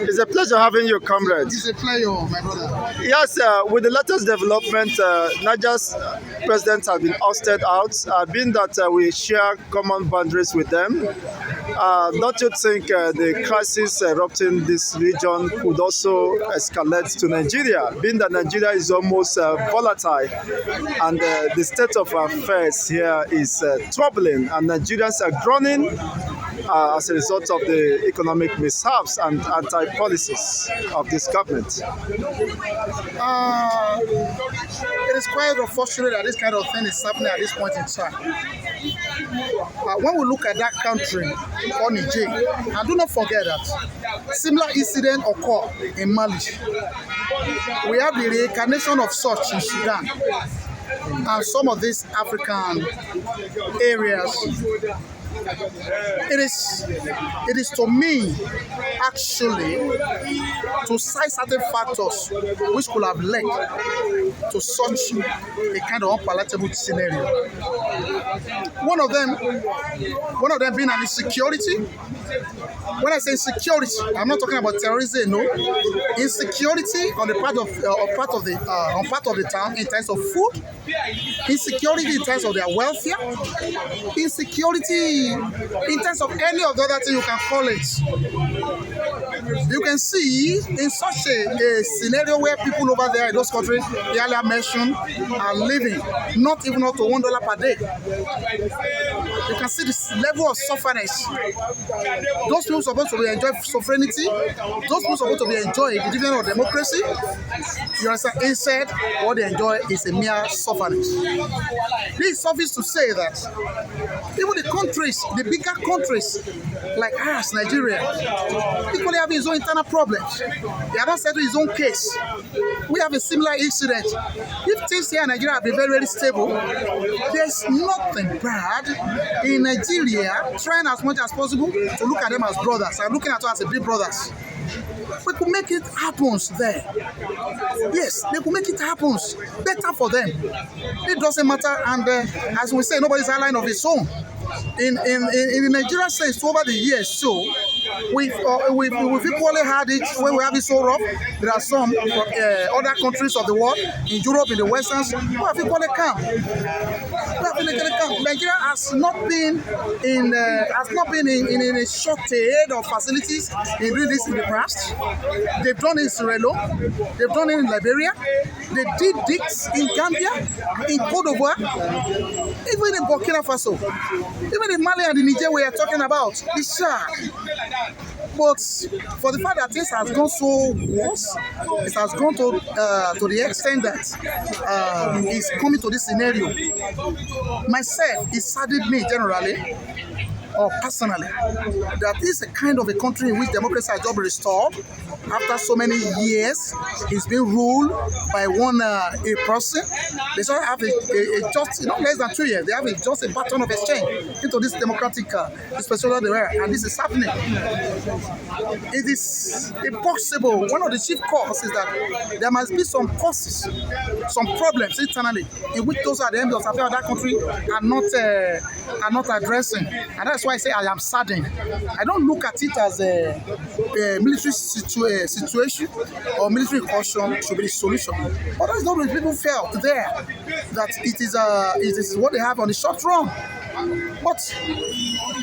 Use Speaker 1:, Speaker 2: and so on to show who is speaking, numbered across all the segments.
Speaker 1: It's a pleasure having you, comrade.
Speaker 2: It's a pleasure, my brother.
Speaker 1: Yes, with the latest development, Niger's president has been ousted out, being that we share common boundaries with them. Don't you think the crisis erupting this region could also escalate to Nigeria, being that Nigeria is almost volatile and the state of affairs here is troubling and Nigerians are groaning as a result of the economic mishaps and anti-policies of this government?
Speaker 2: It is quite unfortunate that this kind of thing is happening at this point in time. When we look at that country called Niger, and do not forget that similar incident occur in Mali. We have the reincarnation of such in Sudan and some of these African areas. It is to me actually to cite certain factors which could have led to such a kind of unpalatable scenario. One of them being an insecurity. When I say insecurity, I'm not talking about terrorism. No, insecurity on the part of the town in terms of food, insecurity in terms of their welfare, insecurity in terms of any of the other things you can call it. You can see in such a scenario where people over there in those countries, the earlier mentioned, are living not even up to $1 per day. You can see this level of sufferness. Those people supposed to be enjoying sovereignty, those people supposed to be enjoying the dividend of democracy. You understand? Instead, what they enjoy is a mere sufferness. This is obvious to say that even the countries, the bigger countries like us, Nigeria, equally have its own internal problems. They are not settled his own case. We have a similar incident. If things here in Nigeria have been very, very stable, there's nothing bad in Nigeria trying as much as possible to look at them as brothers and looking at us as big brothers. We could make it happen there. Yes, they could make it happen better for them. It doesn't matter, and as we say, nobody's outline of his own. In the Nigerian sense, over the years, so we've equally had it when we have it so rough. There are some other countries of the world, in Europe, in the Westerns, who have equally come. Nigeria has not been in a shortage of facilities in doing this in the past. They've done it in Sierra Leone, they've done it in Liberia, they did this in Gambia, in Cote d'Ivoire, even in Burkina Faso. Even in Mali and the Niger we are talking about, it's sad. But for the fact that things has gone so worse, it has gone to the extent that it's coming to this scenario. Myself, it saddened me generally, or personally, that this is a kind of a country in which democracy has just been restored after so many years. It's been ruled by a person. They sort of have just less than 2 years. They have just a pattern of exchange into this democratic dispensation they were, and this is happening. It is impossible. One of the chief causes is that there must be some causes, some problems internally in which those at the end of the affairs of that country are not addressing, and that's why I say I am saddened. I don't look at it as a military situation or military incursion should be the solution. But that's not what people felt there, that it is what they have on the short run. But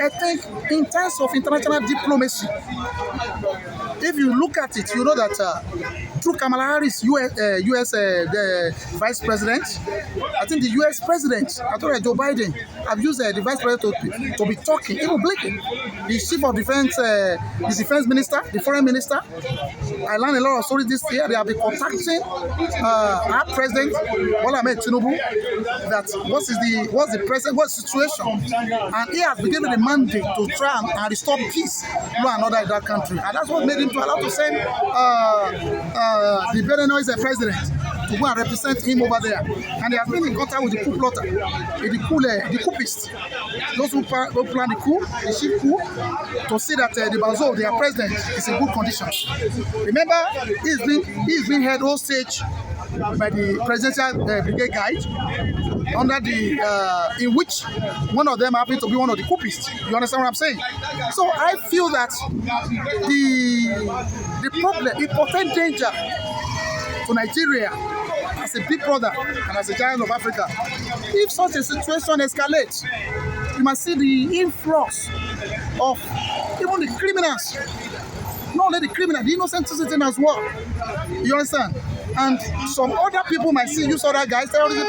Speaker 2: I think in terms of international diplomacy, if you look at it, you know that through Kamala Harris, US the vice president, I think the US president, I thought Joe Biden, have used the vice president to be talking, even blinking. The chief of defense, the defense minister, the foreign minister. I learned a lot of stories this year. They have been contacting our president, Bola Ahmed Tinubu, that what's the situation, and he has been given the mandate to try and restore peace to another in that country, and that's what made him to allow to send the Beninese president to go and represent him over there. And they have been in contact with the coup plotter, the coupists, those who plan the coup, the chief coup, to see that the Bazoum, their president, is in good conditions. Remember, he's been held hostage by the presidential brigade guide, under in which one of them happened to be one of the coupists. You understand what I'm saying? So I feel that the the problem, it portends danger to Nigeria as a big brother and as a giant of Africa. If such a situation escalates, you must see the influx of even the criminals. Not only the criminal, the innocent citizen as well. You understand? And some other people might see use other guys, terrorism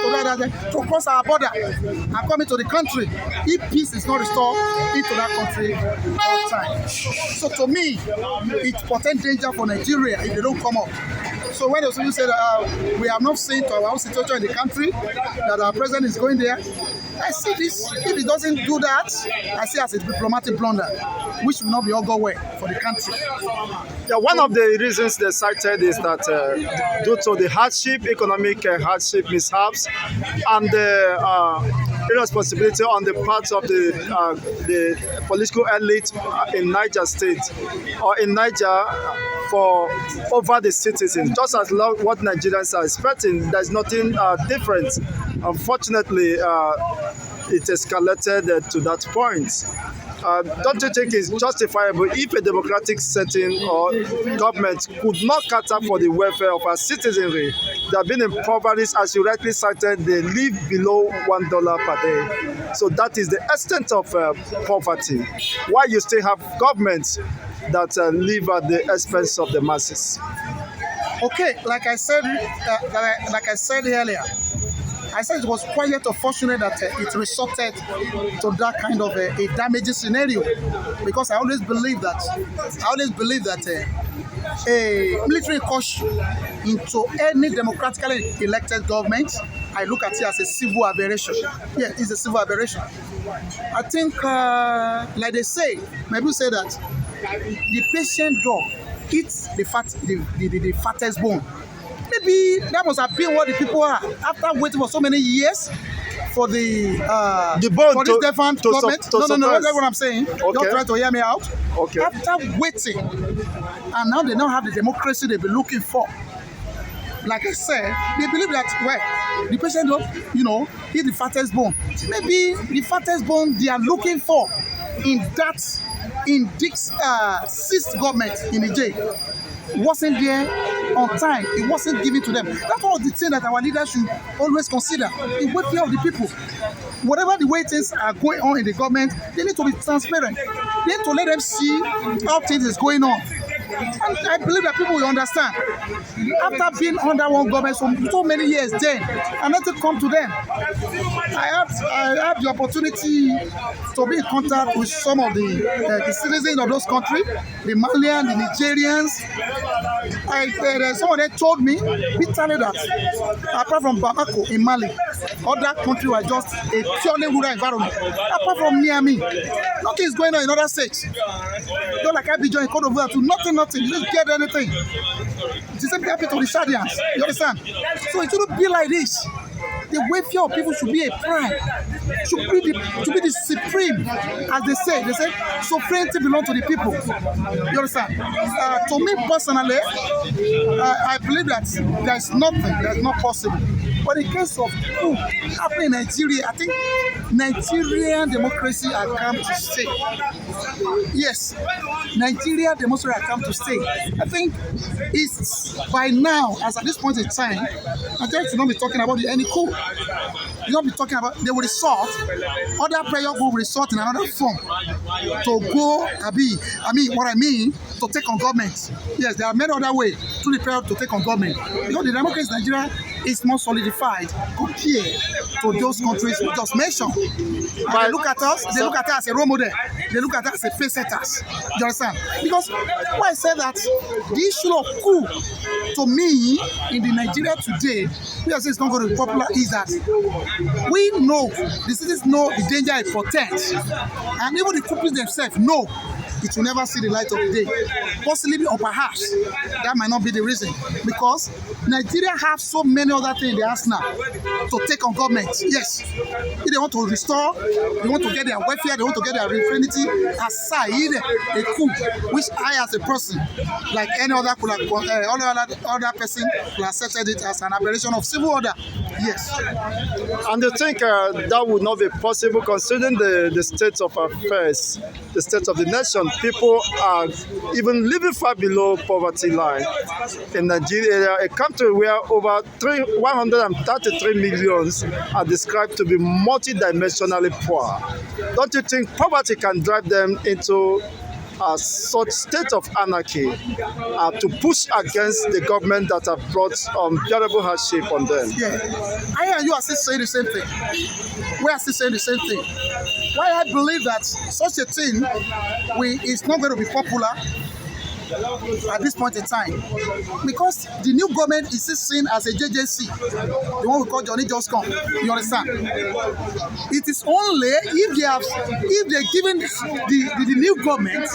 Speaker 2: to cross our border and come into the country if peace is not restored into that country all time. So to me, it portends danger for Nigeria if they don't come up. So when those people say that we have not seen to our own situation in the country, that our president is going there, I see this, if he doesn't do that, I see as a diplomatic blunder, which will not be all go well for the country.
Speaker 1: Yeah, one of the reasons they cited is that due to the hardship, economic hardship mishaps, and the irresponsibility on the part of the political elite in Niger State or in Niger for over the citizens. Just as what Nigerians are expecting, there's nothing different. Unfortunately, it escalated to that point. Don't you think it's justifiable if a democratic setting or government could not cater for the welfare of our citizenry? They have been impoverished, as you rightly cited, they live below $1 per day. So that is the extent of poverty. Why you still have governments that live at the expense of the masses?
Speaker 2: Okay, like I said earlier, I said it was quite unfortunate that it resorted to that kind of a damaging scenario, because I always believe that a military incursion into any democratically elected government, I look at it as a civil aberration. Yeah, it's a civil aberration. I think, like they say, maybe say that the patient dog eats the fattest bone. Maybe that must have been what the people are after waiting for so many years for the bone for this defunct government. No, that's what I'm saying. Okay. Don't try to hear me out.
Speaker 1: Okay.
Speaker 2: After waiting, and now they don't have the democracy they've been looking for. Like I said, they believe that the patient dog, eat the fattest bone. Maybe the fattest bone they are looking for in this sixth government in Niger wasn't there on time. It wasn't given to them. That's one of the things that our leaders should always consider, the welfare of the people. Whatever the way things are going on in the government, they need to be transparent. They need to let them see how things is going on. And I believe that people will understand. After being under one government for so many years then, and nothing come to them. I had the opportunity to be in contact with some of the citizens of those countries, the Malians, the Nigerians. Some of them told me bitterly that apart from Bamako in Mali, other countries were just a purely rural environment. Apart from Niamey, nothing is going on in other states. Don't like Abidjan in Cote d'Ivoire to nothing. You don't get anything. The same thing happened to the Chadians. You understand? So it shouldn't be like this. The welfare of people should be a prime, should be the supreme, as they say. They say sovereignty belongs to the people. You understand? To me personally, I believe that there's nothing that's not possible. But in case of coup happening in Nigeria, I think Nigerian democracy has come to stay. Yes, Nigerian democracy has come to stay. I think it's by now, as at this point in time, Nigeria should not be talking about any coup. You don't be talking about they will resort, other prayer group will resort in another form to go, to take on government. Yes, there are many other ways to the prayer to take on government. Because the democracy in Nigeria is more solidified compared to those countries we just mentioned. And they look at us as a role model. They look at us as a pace setters. You understand? Because why I say that the issue of coup, to me, in the Nigeria today, we are saying it's not going to be popular, is that we know, the citizens know the danger it portends. And even the couplets themselves know it will never see the light of the day. Possibly or perhaps that might not be the reason. Because Nigeria have so many other things in the arsenal to take on government. Yes. If they want to restore, they want to get their welfare, they want to get their refinity aside a coup, which I as a person, like any other other person, will accept it as an aberration of civil order. Yes.
Speaker 1: And you think that would not be possible considering the state of affairs, the state of the nation people are even living far below poverty line in Nigeria, a country where over 133 millions are described to be multidimensionally poor. Don't you think poverty can drive them into such state of anarchy to push against the government that have brought unbearable hardship on them?
Speaker 2: Yeah, I and you are still saying the same thing. We are still saying the same thing. Why I believe that such a thing is not going to be popular at this point in time, because the new government is still seen as a JJC, the one we call Johnny Just Come. You understand? It is only if they're given the new government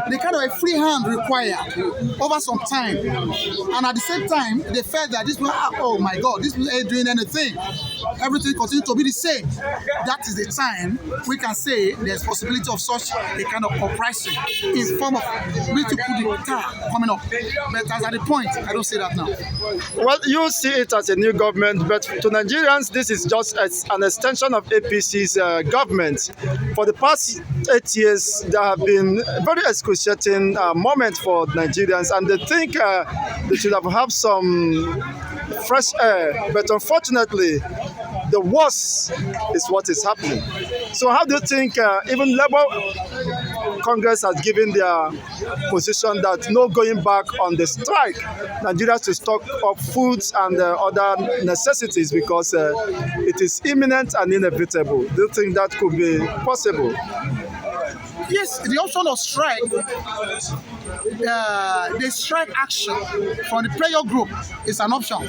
Speaker 2: the kind of a free hand required over some time, and at the same time they felt that this people, oh my God, this people ain't doing anything, everything continues to be the same. That is the time we can say there's possibility of such a kind of uprising in form of military coup d'etat coming up. But as at the point, I don't say that now.
Speaker 1: Well, you see it as a new government, but to Nigerians, this is just an extension of APC's government. For the past 8 years, there have been very excruciating moments for Nigerians, and they think they should have had some fresh air, but unfortunately, the worst is what is happening. So how do you think even Labour Congress has given their position that no going back on the strike, Nigeria to stock up foods and other necessities because it is imminent and inevitable? Do you think that could be possible?
Speaker 2: Yes, the option of strike, the strike action from the prayer group is an option.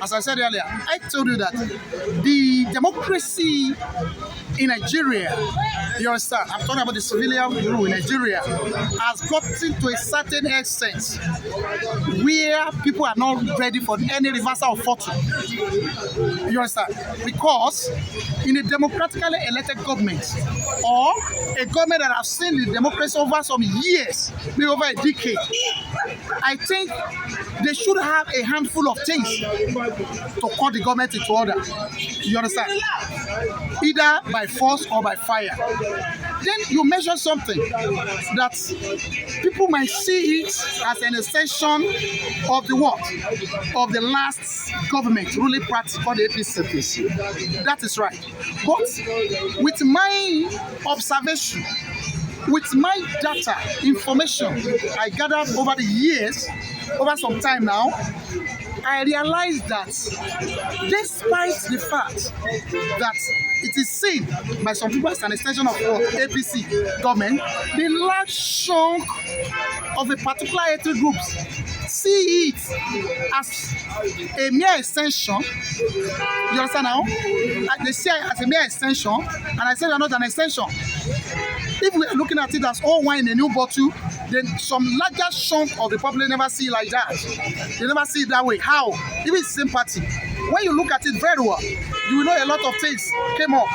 Speaker 2: As I said earlier, I told you that the democracy in Nigeria, you understand, I'm talking about the civilian rule in Nigeria, has gotten to a certain extent where people are not ready for any reversal of fortune. You understand? Because in a democratically elected government, or a government that has seen the democracy over some years, maybe over a decade, I think they should have a handful of things to call the government into order. You understand? Either by force or by fire. Then you measure something that people might see it as an extension of the what? Of the last government ruling party called the APC. That is right. But with my observation, with my data, information I gathered over the years, over some time now, I realized that despite the fact that it is seen by some people as an extension of APC government, the large chunk of a particular ethnic group see it as a mere extension. You understand now? They see it as a mere extension, and I say they're not an extension. If we're looking at it as all wine in a new bottle, then some larger chunk of the public never see it like that. They never see it that way. How? Even it's the same party. When you look at it very well, you will know a lot of things came up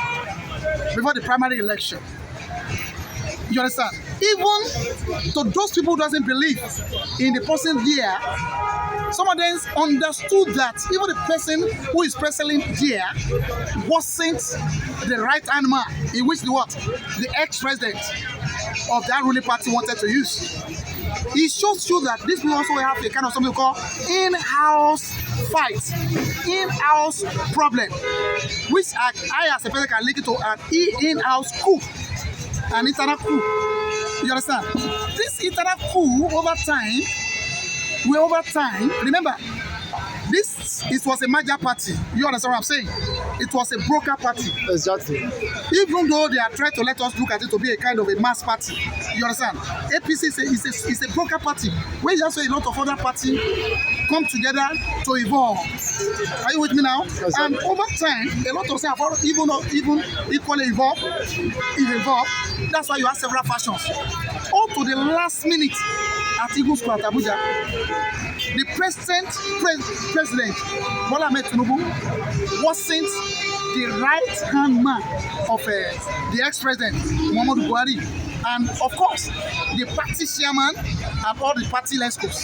Speaker 2: before the primary election. You understand? Even to those people who doesn't believe in the person there, some of them understood that even the person who is presently there wasn't the right-hand man in which the ex-president of that ruling party wanted to use. It shows you that these people also have a kind of something called in-house fight, in-house problem, which I as a person can link it to an in-house coup, an internal coup. You understand? This internal coup over time, remember, it was a major party. You understand what I'm saying? It was a broker party.
Speaker 1: Exactly.
Speaker 2: Even though they are trying to let us look at it to be a kind of a mass party. You understand? APC is a broker party where you also a lot of other parties come together to evolve. Are you with me now? Exactly. And over time, a lot of things have even equally evolved. That's why you have several factions. Up to the last minute at Eagle Square at Abuja, the president Bola Ahmed Tinubu wasn't the right-hand man of the ex-president Muhammadu Buhari, and of course the party chairman and all the party lescos.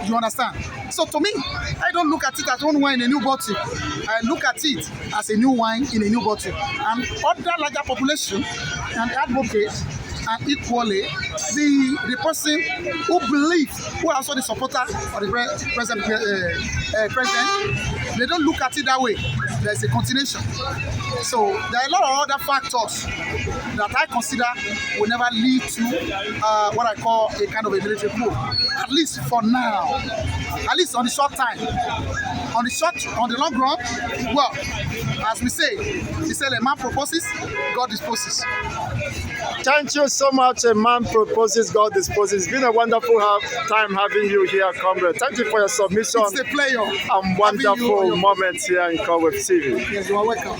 Speaker 2: You understand? So to me, I don't look at it as one wine in a new bottle. I look at it as a new wine in a new bottle, and other larger population and advocates and equally the person who believes, who are also the supporter of the president, they don't look at it that way. There's a continuation. So there are a lot of other factors that I consider will never lead to what I call a kind of a military coup. At least for now. At least on the short time. On the long run, well, as we say, a man proposes, God disposes.
Speaker 1: Thank you so much. A man proposes, God disposes. It's been a wonderful time having you here, comrade. Thank you for your submission.
Speaker 2: It's a pleasure.
Speaker 1: And wonderful moments here in Conweb TV.
Speaker 2: Yes, you are welcome.